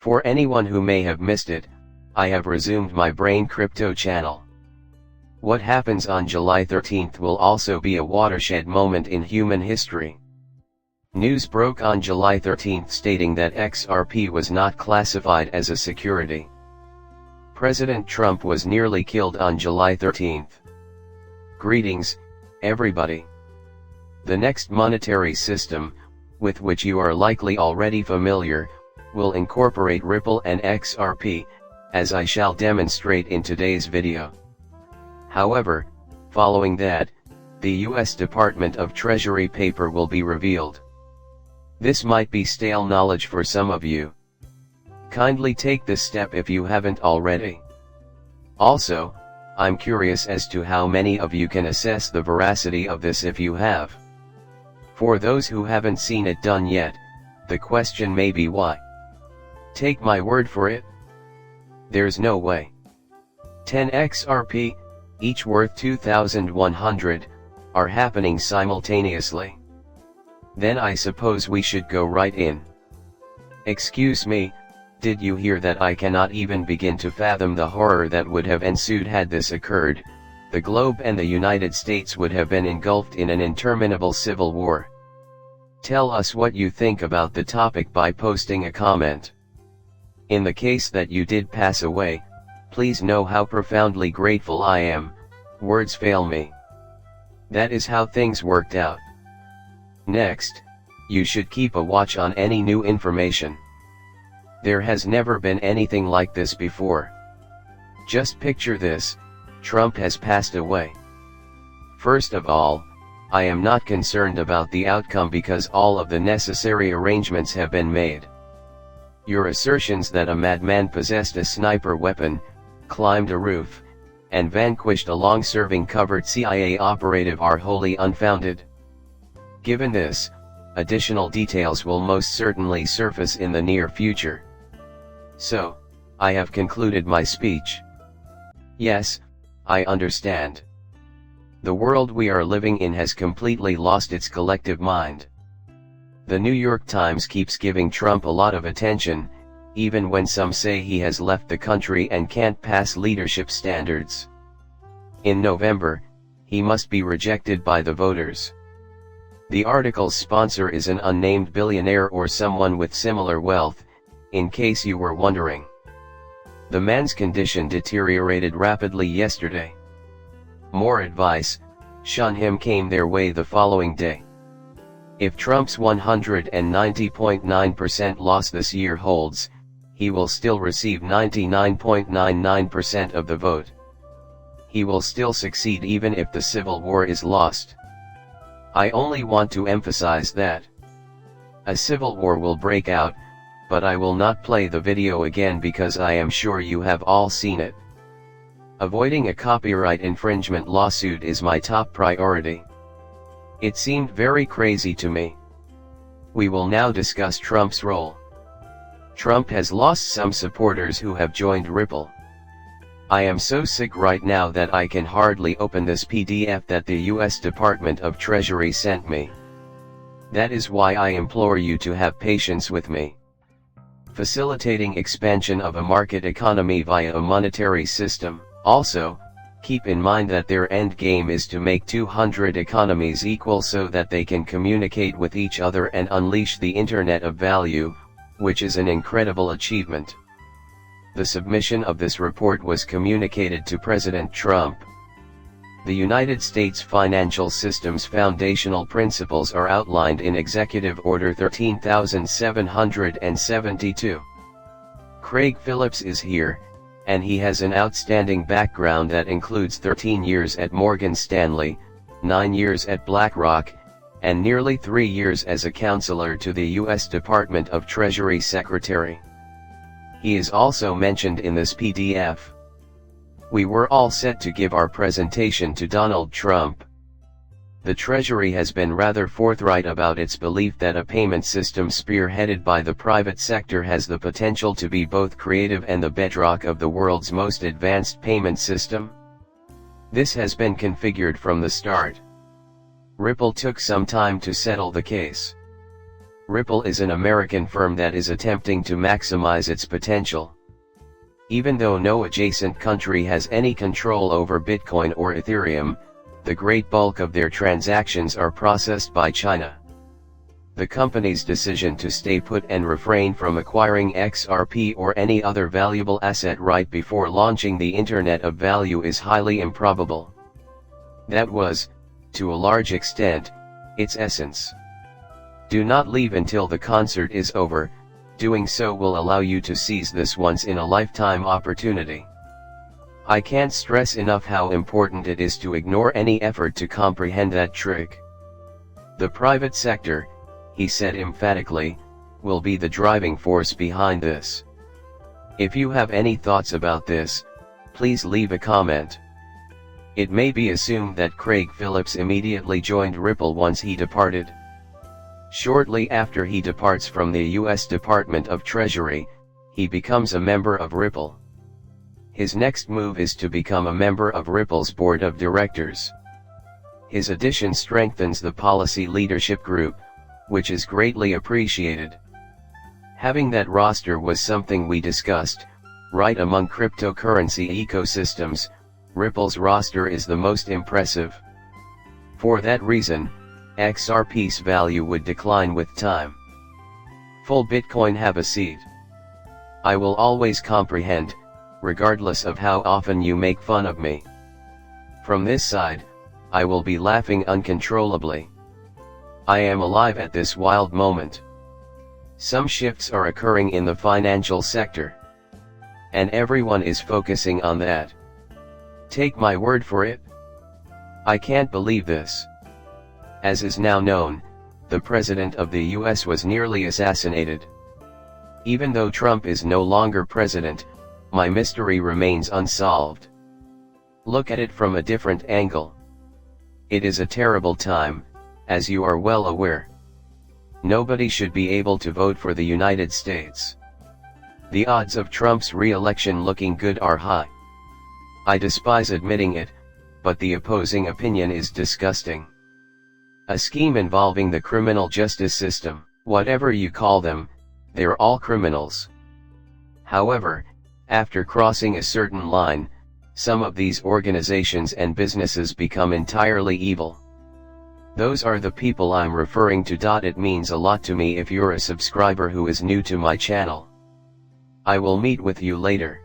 For anyone who may have missed it, I have resumed my Brain Crypto channel. What happens on July 13th will also be a watershed moment in human history. News broke on July 13th stating that XRP was not classified as a security. President Trump was nearly killed on July 13th. Greetings, everybody. The next monetary system, with which you are likely already familiar, will incorporate Ripple and XRP, as I shall demonstrate in today's video. However, following that, the US Department of Treasury paper will be revealed. This might be stale knowledge for some of you. Kindly take this step if you haven't already. Also, I'm curious as to how many of you can assess the veracity of this if you have. For those who haven't seen it done yet, the question may be why. Take my word for it. There's no way. 10 XRP, each worth 2,100, are happening simultaneously. Then I suppose we should go right in. Excuse me, did you hear that? I cannot even begin to fathom the horror that would have ensued had this occurred. The globe and the United States would have been engulfed in an interminable civil war. Tell us what you think about the topic by posting a comment. In the case that you did pass away, please know how profoundly grateful I am. Words fail me. That is how things worked out. Next, you should keep a watch on any new information. There has never been anything like this before. Just picture this: Trump has passed away. First of all, I am not concerned about the outcome because all of the necessary arrangements have been made. Your assertions that a madman possessed a sniper weapon, climbed a roof, and vanquished a long-serving covert CIA operative are wholly unfounded. Given this, additional details will most certainly surface in the near future. So, I have concluded my speech. Yes, I understand. The world we are living in has completely lost its collective mind. The New York Times keeps giving Trump a lot of attention, even when some say he has left the country and can't pass leadership standards. In November, he must be rejected by the voters. The article's sponsor is an unnamed billionaire or someone with similar wealth, in case you were wondering. The man's condition deteriorated rapidly yesterday. More advice: shun him came their way the following day. If Trump's 190.9% loss this year holds, he will still receive 99.99% of the vote. He will still succeed even if the civil war is lost. I only want to emphasize that a civil war will break out, but I will not play the video again because I am sure you have all seen it. Avoiding a copyright infringement lawsuit is my top priority. It seemed very crazy to me. We will now discuss Trump's role. Trump has lost some supporters who have joined Ripple. I am so sick right now that I can hardly open this PDF that the US Department of Treasury sent me. That is why I implore you to have patience with me. Facilitating expansion of a market economy via a monetary system. Also, keep in mind that their end game is to make 200 economies equal so that they can communicate with each other and unleash the Internet of Value, which is an incredible achievement. The submission of this report was communicated to President Trump. The United States financial system's foundational principles are outlined in Executive Order 13,772. Craig Phillips is here, and he has an outstanding background that includes 13 years at Morgan Stanley, 9 years at BlackRock, and nearly 3 years as a counselor to the U.S. Department of Treasury Secretary. He is also mentioned in this PDF. We were all set to give our presentation to Donald Trump. The Treasury has been rather forthright about its belief that a payment system spearheaded by the private sector has the potential to be both creative and the bedrock of the world's most advanced payment system. This has been configured from the start. Ripple took some time to settle the case. Ripple is an American firm that is attempting to maximize its potential. Even though no adjacent country has any control over Bitcoin or Ethereum, the great bulk of their transactions are processed by China. The company's decision to stay put and refrain from acquiring XRP or any other valuable asset right before launching the Internet of Value is highly improbable. That was, to a large extent, its essence. Do not leave until the concert is over. Doing so will allow you to seize this once-in-a-lifetime opportunity. I can't stress enough how important it is to ignore any effort to comprehend that trick. The private sector, he said emphatically, will be the driving force behind this. If you have any thoughts about this, please leave a comment. It may be assumed that Craig Phillips immediately joined Ripple once he departed. Shortly after he departs from the U.S. Department of Treasury, he becomes a member of Ripple. His next move is to become a member of Ripple's board of directors. His addition strengthens the policy leadership group, which is greatly appreciated. Having that roster was something we discussed. Right among cryptocurrency ecosystems, Ripple's roster is the most impressive. For that reason, XRP's value would decline with time. Full Bitcoin have a seat. I will always comprehend, regardless of how often you make fun of me. From this side, I will be laughing uncontrollably. I am alive at this wild moment. Some shifts are occurring in the financial sector. And everyone is focusing on that. Take my word for it. I can't believe this. As is now known, the President of the US was nearly assassinated. Even though Trump is no longer president, my mystery remains unsolved. Look at it from a different angle. It is a terrible time, as you are well aware. Nobody should be able to vote for the United States. The odds of Trump's re-election looking good are high. I despise admitting it, but the opposing opinion is disgusting. A scheme involving the criminal justice system, whatever you call them, they're all criminals. However, after crossing a certain line, some of these organizations and businesses become entirely evil. Those are the people I'm referring to. It means a lot to me if you're a subscriber who is new to my channel. I will meet with you later.